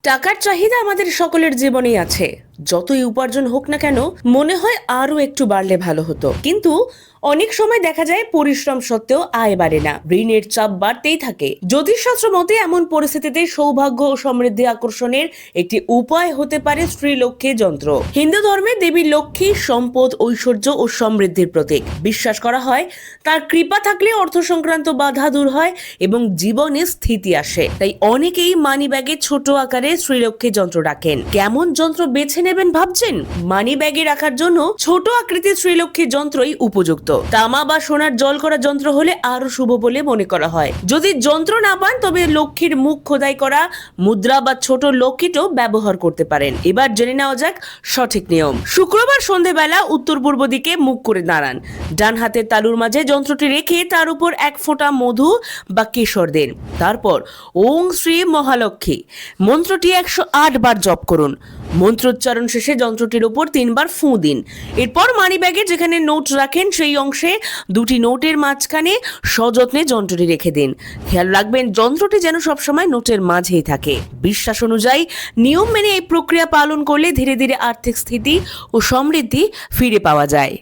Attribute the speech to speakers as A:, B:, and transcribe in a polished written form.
A: টাকার চাহিদা আমাদের সকলের জীবনেই আছে। যতই উপার্জন হোক না কেন, মনে হয় আরো একটু বাড়লে ভালো হতো। কিন্তু অনেক সময় দেখা যায় পরিশ্রম সত্ত্বেও আয় বাড়ে না, ঋণের চাপ বাড়তেই থাকে। জ্যোতিষশাস্ত্র মতে এমন পরিস্থিতিতে সৌভাগ্য ও সমৃদ্ধি আকর্ষণের একটি উপায় হতে পারে শ্রীলক্ষ্মী যন্ত্র। হিন্দু ধর্মে দেবী লক্ষ্মী সম্পদ, ঐশ্বর্য ও সমৃদ্ধির প্রতীক। বিশ্বাস করা হয় তার কৃপা থাকলে অর্থ সংক্রান্ত বাধা দূর হয় এবং জীবনে স্থিতি আসে। তাই অনেকেই মানি ব্যাগে ছোট আকারে শ্রীলক্ষ্মী যন্ত্র রাখেন। কেমন যন্ত্র বেছে নেবেন ভাবছেন? মানি ব্যাগে রাখার জন্য ছোট আকৃতির শ্রীলক্ষ্মী যন্ত্রই উপযুক্ত। তামা বা সোনার জল করা যন্ত্র হলে আরো শুভ বলে মনে করা হয়। যদি যন্ত্র না পান তবে লক্ষ্মীর মুখ খোদাই করা মুদ্রা বা ছোট লক্ষ্মীটাও ব্যবহার করতে পারেন। এবার জেনে নেওয়া যাক সঠিক নিয়ম। শুক্রবার সন্ধ্যেবেলা উত্তর পূর্ব দিকে মুখ করে দাঁড়ান। ডান হাতের তালুর মাঝে যন্ত্রটি রেখে তার উপর এক ফোঁটা মধু বা কেশর দিন। তারপর ওং শ্রী মহালক্ষ্মী মন্ত্রটি 108 বার জপ করুন। মন্ত্রোচ্চারণ শেষে যন্ত্রটির উপর 3 বার ফুঁ দিন। এরপর মানি ব্যাগে যেখানে নোট রাখেন সেই অংশে দুটি নোটের মাঝখানে সযত্নে যন্ত্রটি রেখে দিন। খেয়াল রাখবেন যন্ত্রটি যেন সবসময় নোটের মাঝেই থাকে। বিশ্বাস অনুযায়ী নিয়ম মেনে এই প্রক্রিয়া পালন করলে ধীরে ধীরে আর্থিক স্থিতি ও সমৃদ্ধি ফিরে পাওয়া যায়।